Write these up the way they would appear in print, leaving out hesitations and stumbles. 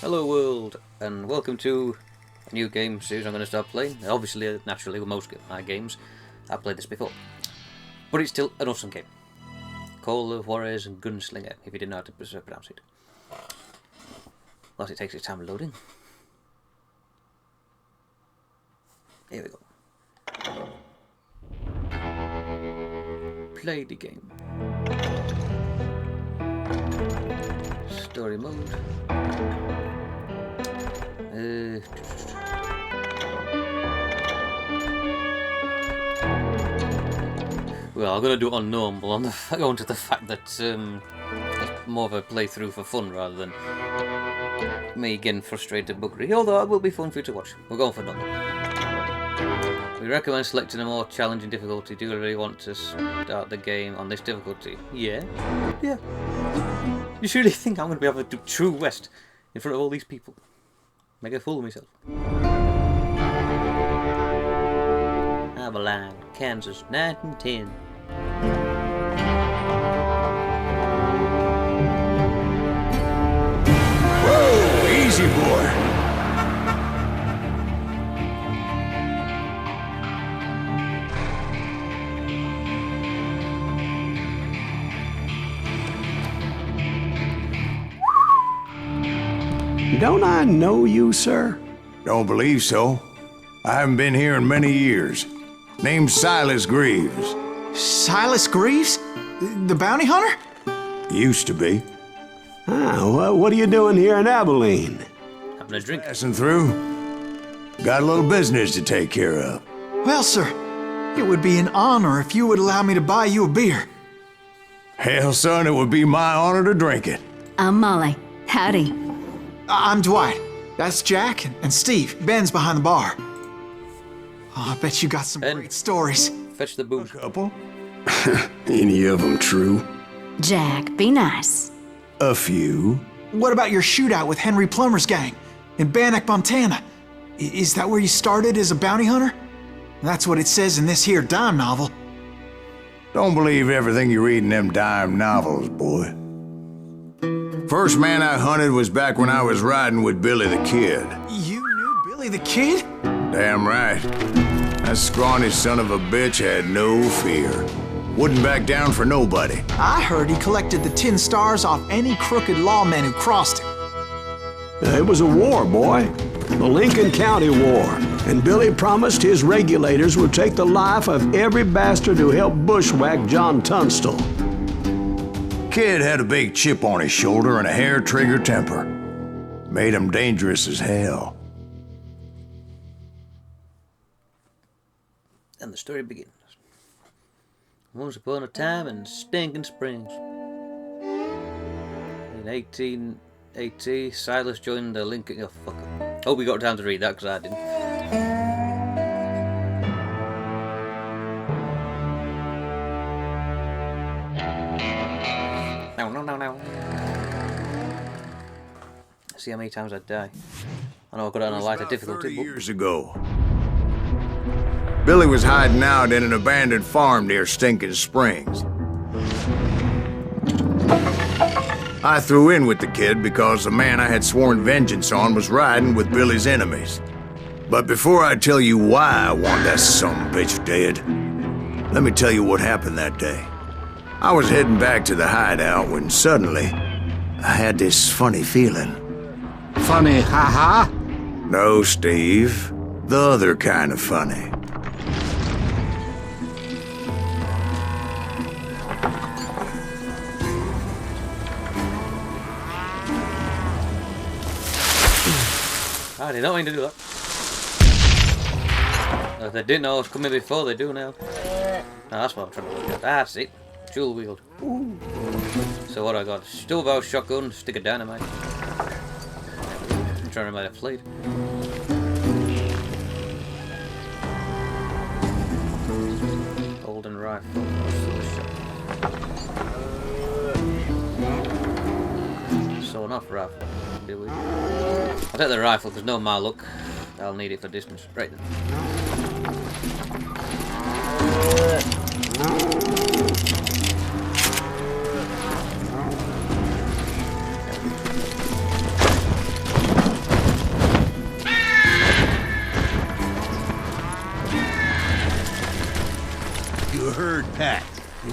Hello world, and welcome to a new game series I'm going to start playing. Obviously, naturally, with most my games, I've played this before. But it's still an awesome game. Call of Juarez and Gunslinger, if you didn't know how to pronounce it. Plus it takes its time loading. Here we go. Play the game. Story mode. Well, I'm gonna do it on normal, going to the fact that it's more of a playthrough for fun rather than me getting frustrated buggery, although it will be fun for you to watch. We're going for normal. We recommend selecting a more challenging difficulty. Do you really want to start the game on this difficulty? Yeah. Yeah. You really think I'm going to be able to do True West in front of all these people? Make a fool of myself. Abilene, Kansas, 1910. Whoa, easy boy. Don't I know you, sir? Don't believe so. I haven't been here in many years. Name's Silas Greaves. Silas Greaves? The bounty hunter? Used to be. Well, what are you doing here in Abilene? Having a drink. Passing through. Got a little business to take care of. Well, sir, it would be an honor if you would allow me to buy you a beer. Hell, son, it would be my honor to drink it. I'm Molly. Howdy. I'm Dwight. That's Jack and Steve. Ben's behind the bar. Oh, I bet you got some Ben. great stories. Fetch the booze. Couple? Any of them true? Jack, be nice. A few. What about your shootout with Henry Plummer's gang in Bannock, Montana? Is that where you started as a bounty hunter? That's what it says in this here dime novel. Don't believe everything you read in them dime novels, boy. First man I hunted was back when I was riding with Billy the Kid. You knew Billy the Kid? Damn right. That scrawny son of a bitch had no fear. Wouldn't back down for nobody. I heard he collected the 10 stars off any crooked lawman who crossed him. It was a war, boy. The Lincoln County War. And Billy promised his regulators would take the life of every bastard who helped bushwhack John Tunstall. Kid had a big chip on his shoulder and a hair-trigger temper. Made him dangerous as hell. And the story begins. Once upon a time in Stinking Springs. In 1880, Silas joined the Lincoln... Oh, fuck up. Hope we got time to read that, because I didn't. No. See how many times I die. I know I've got it on a lighter difficulty. 30 years ago. Billy was hiding out in an abandoned farm near Stinking Springs. I threw in with the kid because the man I had sworn vengeance on was riding with Billy's enemies. But before I tell you why I want that sumbitch dead, let me tell you what happened that day. I was heading back to the hideout when suddenly I had this funny feeling. Funny, ha-ha? No, Steve. The other kind of funny. I did not mean to do that. If they didn't know I was coming before, they do now. No, that's what I'm trying to look at. That's it. Dual wield. So what I got? Stove out shotgun, stick of dynamite. I'm trying to remember the fleet. Golden rifle. So enough rifle. Do we? I'll take the rifle because no my luck. I'll need it for distance. Right then.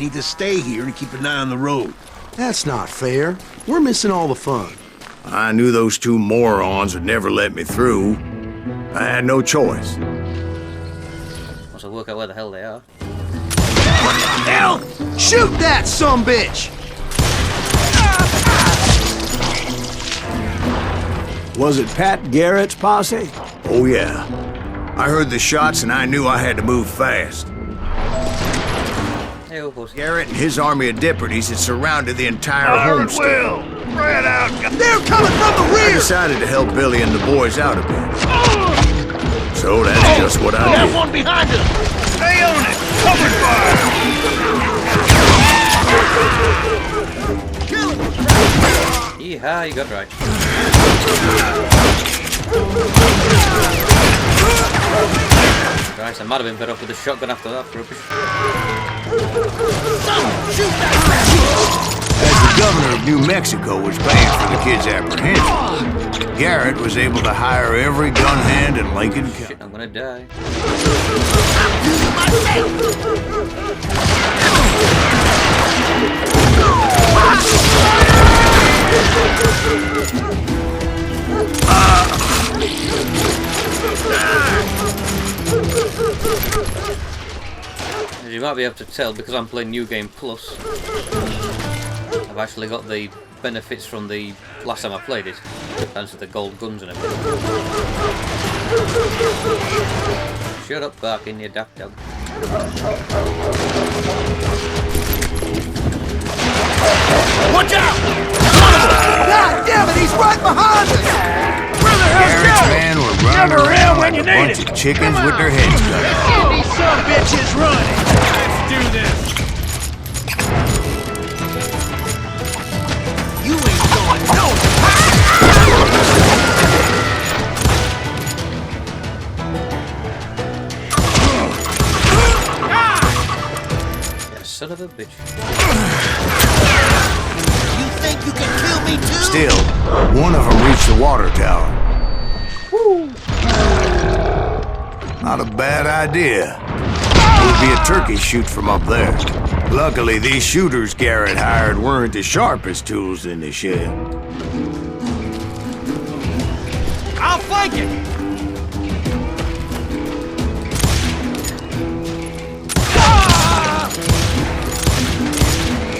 You need to stay here and keep an eye on the road. That's not fair. We're missing all the fun. I knew those two morons would never let me through. I had no choice. Once I work out where the hell they are. What the hell? Shoot that sumbitch! Was it Pat Garrett's posse? Oh yeah. I heard the shots and I knew I had to move fast. Hey, oh, boss. Garrett and his army of deputies had surrounded the entire homestead. Will! Spread out! They're coming from the I rear! decided to help Billy and the boys out a bit. So that's just what I did. One behind us! Stay on it! Cover fire! Kill him! Yeehaw, you got right. Christ, I might have been better off with a shotgun after that rubbish. As the governor of New Mexico was paying for the kid's apprehension, Garrett was able to hire every gun hand in Lincoln County. Shit, I'm gonna die. As you might be able to tell, because I'm playing New Game Plus, I've actually got the benefits from the last time I played it, thanks to the gold guns and everything. Shut up, barking, you daft dog. Watch out! God damn it, he's right behind us! Where the hell's Garrett's Joe? men were running around like a bunch of chickens with their heads cut off. These some bitches running! Let's do this! You ain't going nowhere! Yeah, son of a bitch. You think you can kill me too? Still, one of them reached the water tower. Not a bad idea. It would be a turkey shoot from up there. Luckily, these shooters Garrett hired weren't the sharpest tools in the shed. I'll flank it!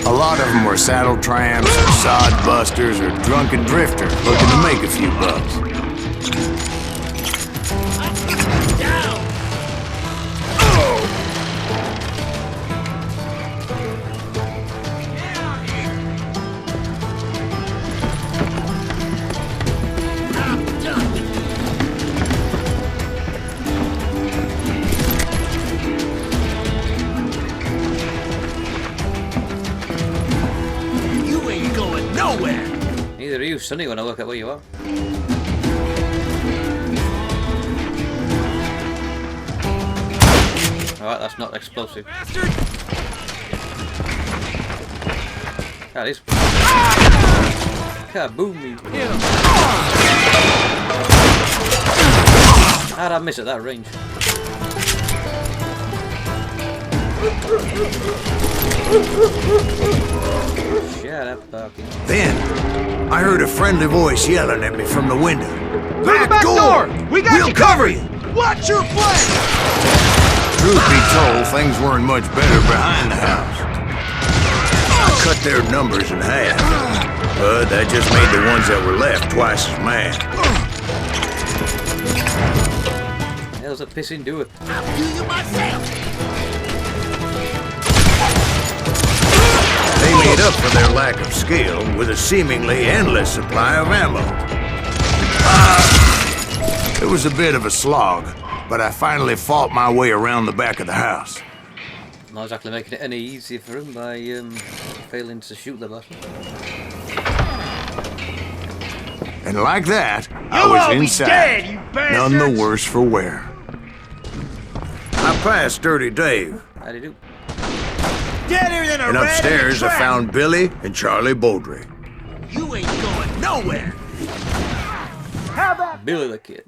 A lot of them were saddle tramps, or sod busters, or drunken drifters looking to make a few bucks. Down! You ain't going nowhere! Neither are you, Sonny, when I look at where you are. Alright, that's not explosive. Bastard! That is. Kaboom me. How'd I miss at that range? Shut up, barking. Then, I heard a friendly voice yelling at me from the window. Back door! We got We'll you cover you! Watch your flank! Truth be told, things weren't much better behind the house. I cut their numbers in half, but that just made the ones that were left twice as mad. The hell's a pissing do it? I'll do you myself! They made up for their lack of skill with a seemingly endless supply of ammo. It was a bit of a slog, but I finally fought my way around the back of the house. Not exactly making it any easier for him by failing to shoot the bastard. And like that, I was inside, none the worse for wear. I passed Dirty Dave, How'd he do? Deader than a and rat in a upstairs I trap. found Billy and Charlie Beaudry. You ain't going nowhere! Billy the Kid.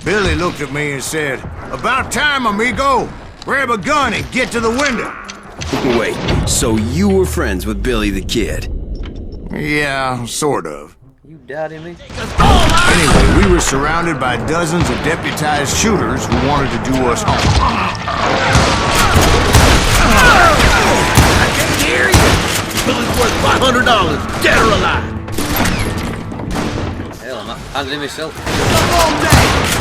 Billy looked at me and said, "About time, amigo. Grab a gun and get to the window." Wait, so you were friends with Billy the Kid? Yeah, sort of. You doubting me? Anyway, we were surrounded by dozens of deputized shooters who wanted to do us harm. I can hear you! Billy's worth $500, dead or alive! Hell, I'm handling myself. All day!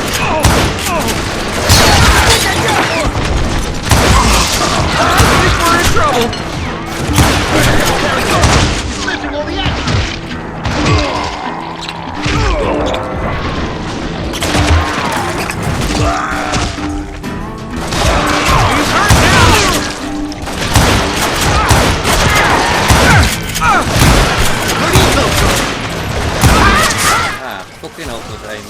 I think we're in trouble! There we go! Lifting all the action! He's hurt now! Where do you come from? Ah, fucking awful time.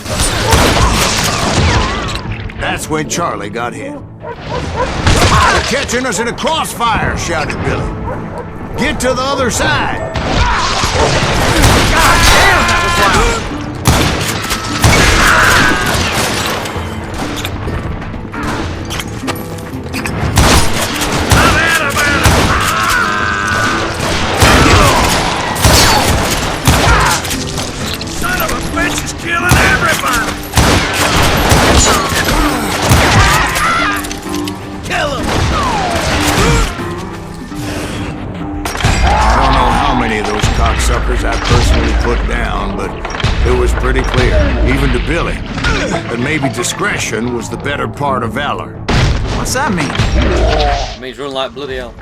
That's when Charlie got hit. "They're catching us in a crossfire," shouted Billy. "Get to the other side." God damn, that was loud! Son of a bitch is killing everybody! Kill him! I don't know how many of those cocksuckers I personally put down, but it was pretty clear, even to Billy, that maybe discretion was the better part of valor. What's that mean? It means run like bloody hell.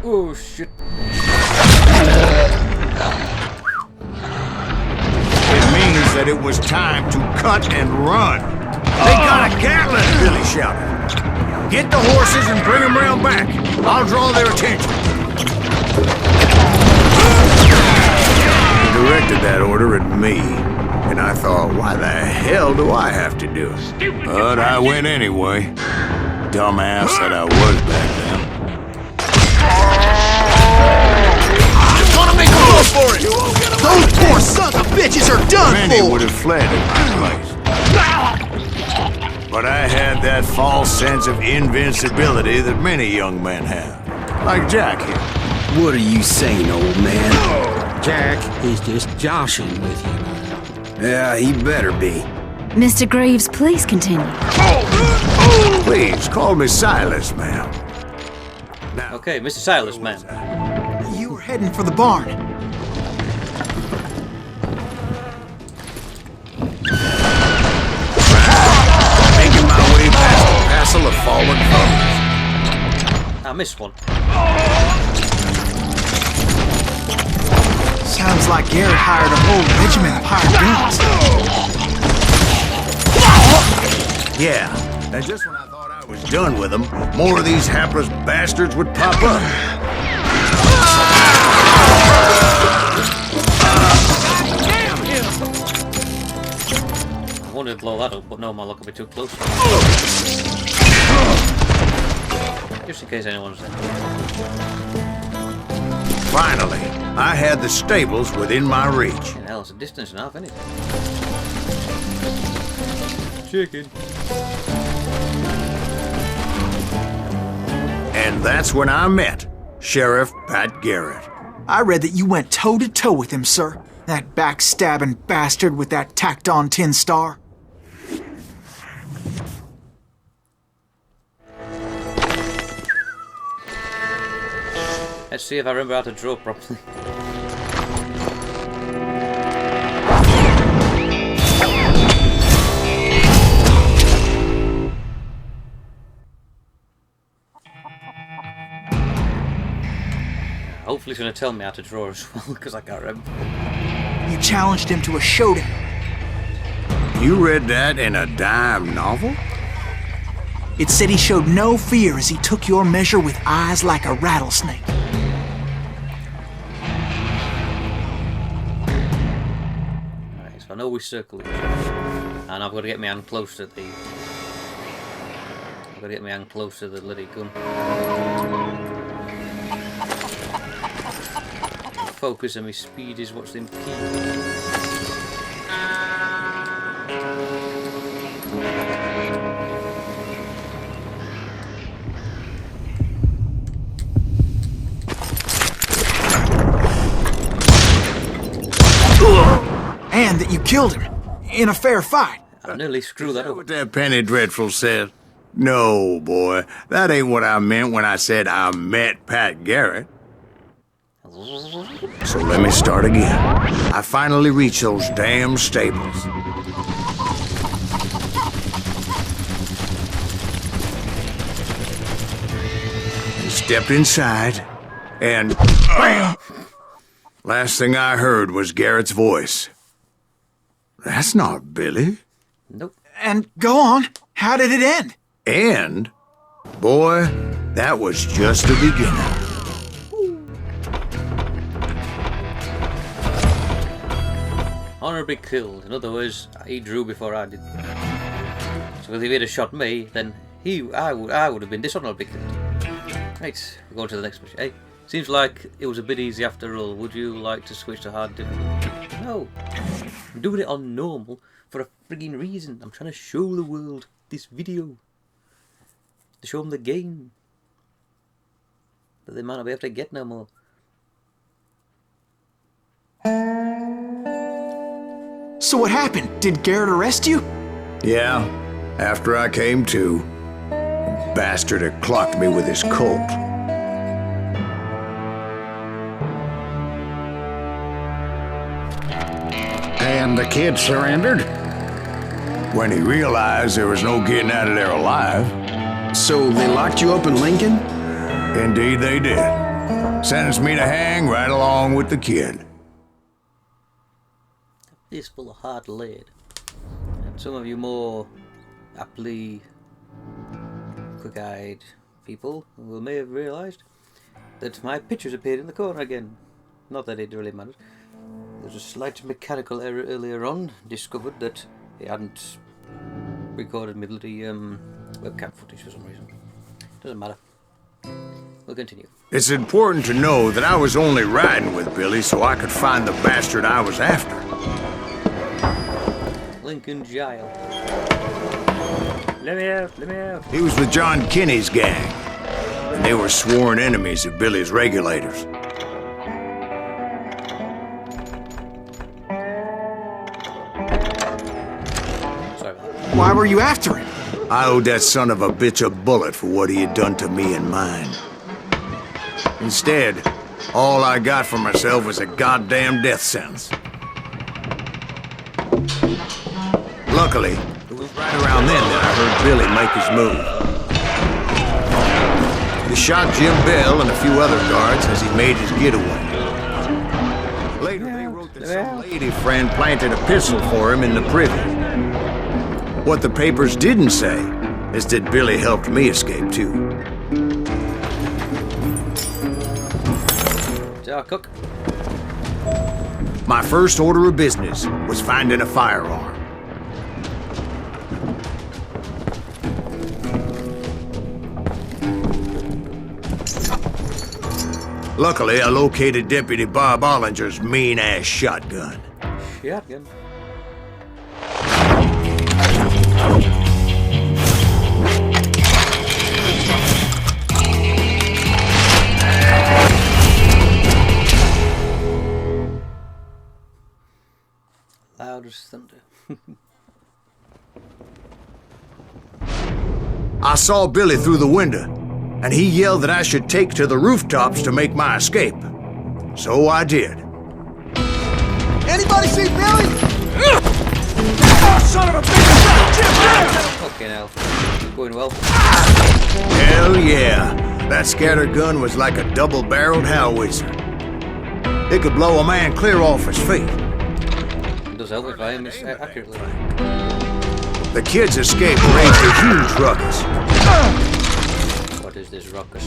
Oh shit. It means that it was time to cut and run. "They got a Gatling!" Billy shouted. "Get the horses and bring them round back. I'll draw their attention." He directed that order at me, and I thought, why the hell do I have to do it? But I went anyway. Dumbass that I was back then. Just wanna make a run for it! Those poor sons of bitches are done Many for! would have fled in my place. But I had that false sense of invincibility that many young men have. Like Jack here. What are you saying, old man? Jack is just joshing with you. Yeah, he better be. Mr. Greaves, please continue. Please, call me Silas, ma'am. Now, Okay, Mr. Silas, man. You were heading for the barn. making my way past a passel of fallen foes. I missed one. Sounds like Garrett hired a whole regiment of hired guns. Yeah, and just when I thought I was done with them, more of these hapless bastards would pop up. I wanted to blow that up, but no, my luck will be too close. Just in case anyone's there. Finally, I had the stables within my reach. And hell, it's a distance and a half, isn't it? Chicken. And that's when I met Sheriff Pat Garrett. I read that you went toe-to-toe with him, sir. That backstabbing bastard with that tacked-on tin star. Let's see if I remember how to draw properly. Hopefully he's going to tell me how to draw as well, because I can't remember. You challenged him to a showdown. You read that in a dime novel? It said he showed no fear as he took your measure with eyes like a rattlesnake. Alright, so I know we circle each other. And I've got to get my hand close to the... I've got to get my hand close to the bloody gun. Focus and my speed is what's the key. And that you killed him. In a fair fight. I nearly screwed that up. What that Penny Dreadful said? No, boy. That ain't what I meant when I said I met Pat Garrett. So let me start again. I finally reached those damn stables. And stepped inside, and BAM! Last thing I heard was Garrett's voice. That's not Billy. Nope. And go on. How did it end? And, boy, that was just the beginning. Honorably killed. In other words, he drew before I did. So if he'd have shot me, then I would have been dishonorably killed. Right, we'll go on to the next mission. Hey, seems like it was a bit easy after all. Would you like to switch to hard difficulty? No. I'm doing it on normal for a frigging reason. I'm trying to show the world this video. To show them the game. That they might not be able to get no more. So what happened? Did Garrett arrest you? Yeah, after I came to, the bastard had clocked me with his Colt. And the kid surrendered? When he realized there was no getting out of there alive. So they locked you up in Lincoln? Indeed they did. Sentenced me to hang right along with the kid. Fistful of hard lead. And some of you more aptly quick-eyed people may have realised that my pictures appeared in the corner again. Not that it really mattered. There was a slight mechanical error earlier on. Discovered that it hadn't recorded me bloody webcam footage for some reason. Doesn't matter. We'll continue. It's important to know that I was only riding with Billy so I could find the bastard I was after. Lincoln Jail. Let me out, let me out. He was with John Kinney's gang, and they were sworn enemies of Billy's regulators. Sorry about that. Why were you after him? I owed that son of a bitch a bullet for what he had done to me and mine. Instead, all I got for myself was a goddamn death sentence. Luckily, it was right around then that I heard Billy make his move. He shot Jim Bell and a few other guards as he made his getaway. Later, they wrote that some lady friend planted a pistol for him in the privy. What the papers didn't say is that Billy helped me escape, too. Cook. My first order of business was finding a firearm. Luckily, I located Deputy Bob Ollinger's mean-ass shotgun. Shotgun. Loud as thunder. I saw Billy through the window, and he yelled that I should take to the rooftops to make my escape. So I did. Anybody see Billy? Oh, son of a bitch! Jim, Fucking hell. Going well. Hell yeah. That scatter gun was like a double-barreled howitzer. It could blow a man clear off his feet. It does help if I aim it accurately. The kid's escape raised a huge ruckus. What is this ruckus?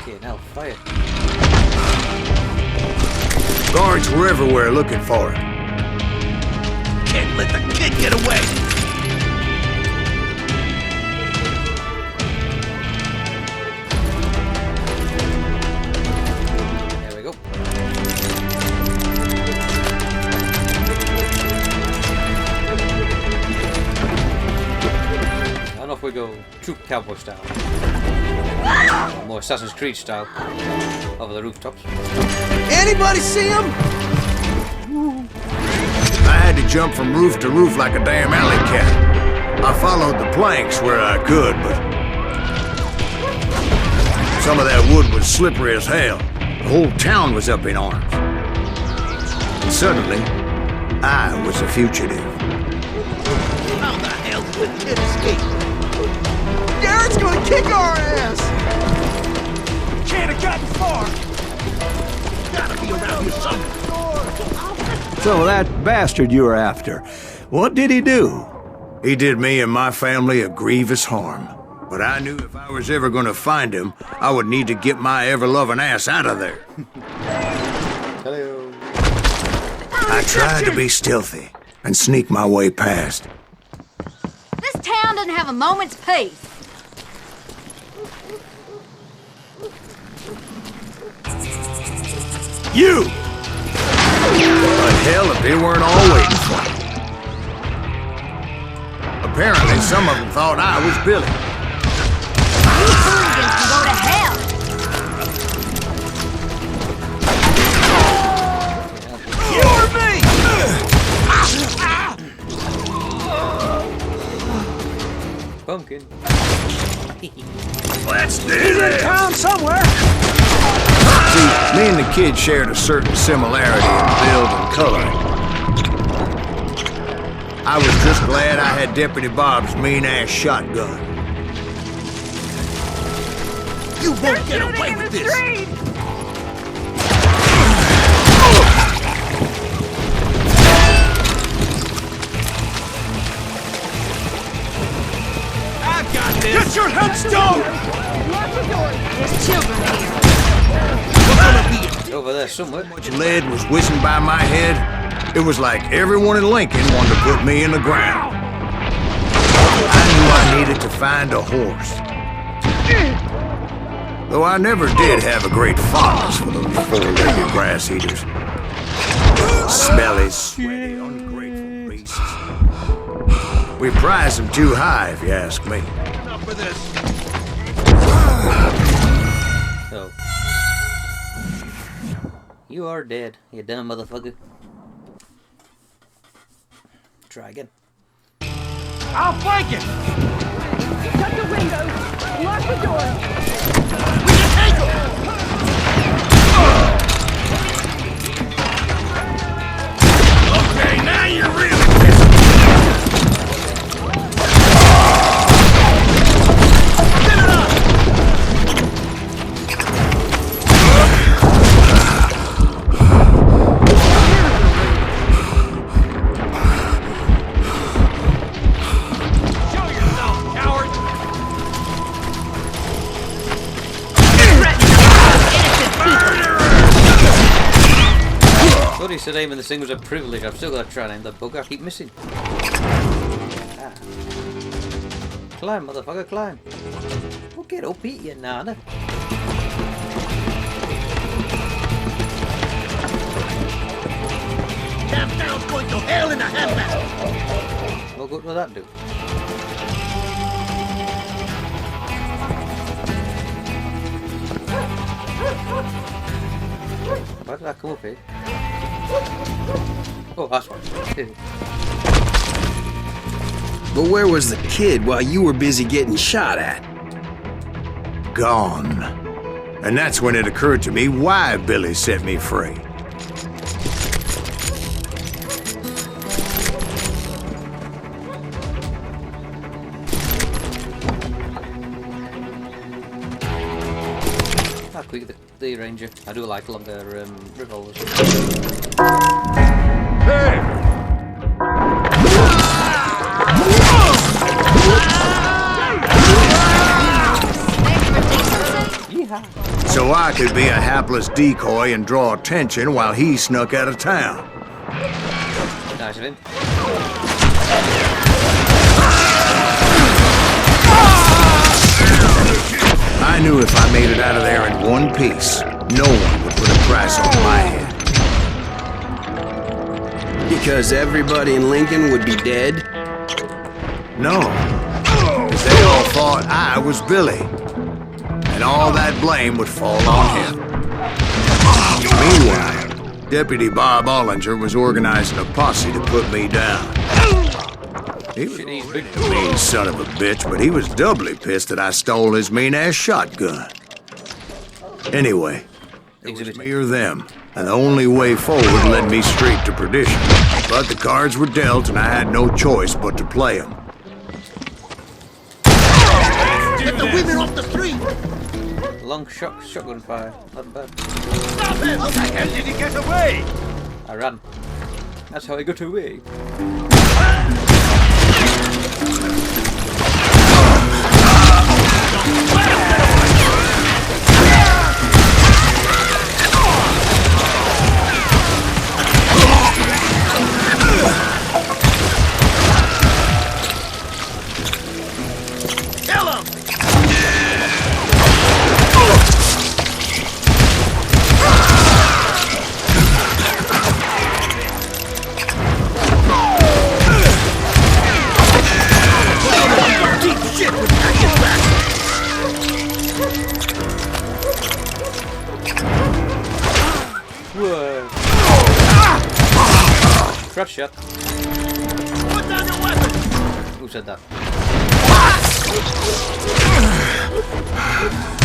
Okay, now fire. Guards were everywhere looking for him. Can't let the kid get away. There we go. And off we go. True cowboy style. More Assassin's Creed style. Over the rooftops. Anybody see him? tried to jump from roof to roof like a damn alley cat. I followed the planks where I could, but some of that wood was slippery as hell. The whole town was up in arms. And suddenly, I was a fugitive. How the hell did the kid escape? Garrett's gonna kick our ass! Can't have gotten far! Gotta be around here somewhere. So that bastard you were after, what did he do? He did me and my family a grievous harm. But I knew if I was ever gonna find him, I would need to get my ever-loving ass out of there. Hello. I tried to be stealthy and sneak my way past. This town doesn't have a moment's peace. You! But hell, if they weren't all waiting for me. Apparently, some of them thought I was Billy. You hooligans can go to hell. You or me! Pumpkin. Let's do this! Town somewhere! See, me and the kid shared a certain similarity in build and coloring. I was just glad I had Deputy Bob's mean-ass shotgun. You won't get away with this! I've got this! Get your headstone! There's children here. Over there somewhere. Much lead was whizzing by my head. It was like everyone in Lincoln wanted to put me in the ground. I knew I needed to find a horse. Though I never did have a great fondness for those four-legged grass eaters. Smelly, sweaty, ungrateful beasts. We prize them too high, if you ask me. Enough of this! Oh. You are dead, you dumb motherfucker. Try again. I'll flank it! Shut the windows! Lock the door! We can take him! Okay, now you're really pissing me off! Get it up! Show yourself, coward! Thought he said aiming this thing was a privilege. I've still got to try and aim that bug. I keep missing. Ah. Climb, motherfucker, climb. Well, get up, eat you, nana. Damn town's going to hell in a handbasket! What good will that do? Why did I come up here? Oh, that's one. But where was the kid while you were busy getting shot at? Gone. And that's when it occurred to me why Billy set me free. How quick the ranger. I do like longer revolvers. Hey! Yeehaw. So I could be a hapless decoy and draw attention while he snuck out of town. Nice of him. I knew if I made it out of there in one piece, no one would put a price on my head. Because everybody in Lincoln would be dead? No. Because they all thought I was Billy. And all that blame would fall on him. Meanwhile, Deputy Bob Ollinger was organizing a posse to put me down. He was Shit, he's big. a mean son of a bitch, but he was doubly pissed that I stole his mean-ass shotgun. Anyway, it was me or them, and the only way forward led me straight to perdition. But the cards were dealt, and I had no choice but to play them. Get the women off the street! Long shotgun fire. Not bad. Stop him! How the hell did he get away? I ran. That's how I got away. Kill him! Deep shit with his back! Whoa. Crutch shot. Put down your weapon! Who said that?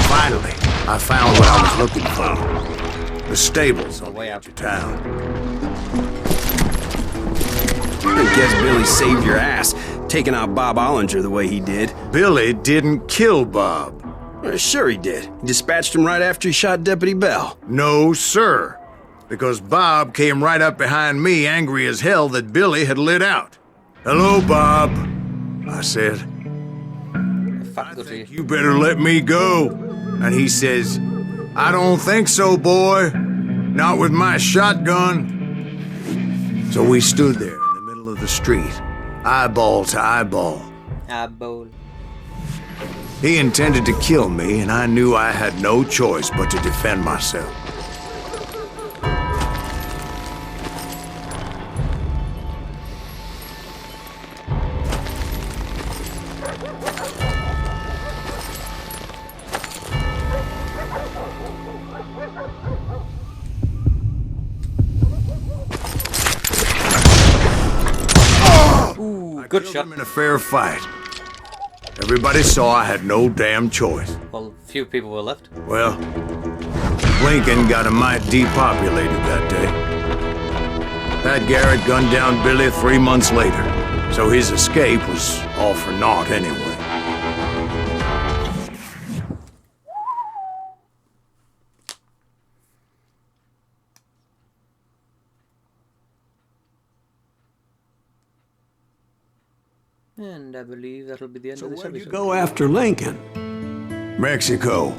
Finally, I found what I was looking for. The stables on the way out of town. I guess Billy saved your ass, taking out Bob Ollinger the way he did. Billy didn't kill Bob. Sure he did. He dispatched him right after he shot Deputy Bell. No, sir. Because Bob came right up behind me, angry as hell that Billy had lit out. "Hello, Bob," I said. Faculty. "You better let me go." And he says, "I don't think so, boy. Not with my shotgun." So we stood there in the middle of the street, eyeball to eyeball. Eyeball. He intended to kill me, and I knew I had no choice but to defend myself. Good shot. I'm in a fair fight. Everybody saw I had no damn choice. Well, few people were left. Well, Lincoln got a mite depopulated that day. Pat Garrett gunned down Billy 3 months later, so his escape was all for naught anyway. And I believe that'll be the end So of this where'd you episode. go after Lincoln? Mexico.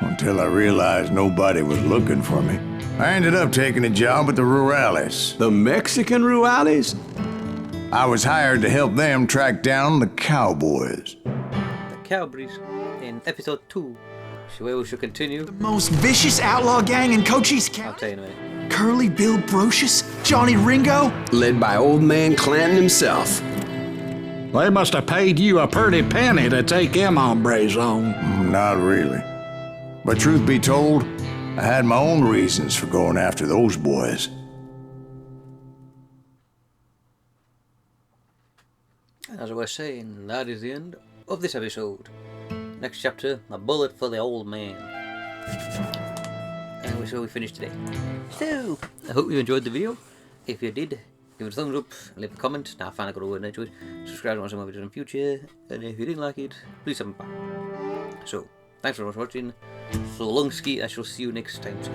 Until I realized nobody was looking for me. I ended up taking a job at the Rurales. The Mexican Rurales? I was hired to help them track down the cowboys. The Cowboys in episode 2. So we should continue. The most vicious outlaw gang in Cochise I'll County? tell you in a minute. Curly Bill Brocious? Johnny Ringo? Led by old man Clanton himself. They must have paid you a pretty penny to take them hombres on. Not really. But truth be told, I had my own reasons for going after those boys. As I was saying, that is the end of this episode. Next chapter, a bullet for the old man. And so we finished today. So, I hope you enjoyed the video. If you did, give it a thumbs up, leave a comment. Now I finally got a word into it. Subscribe to watch some more videos in the future. And if you didn't like it, please send it back. So, thanks very much for watching. So long ski, I shall see you next time. Ski.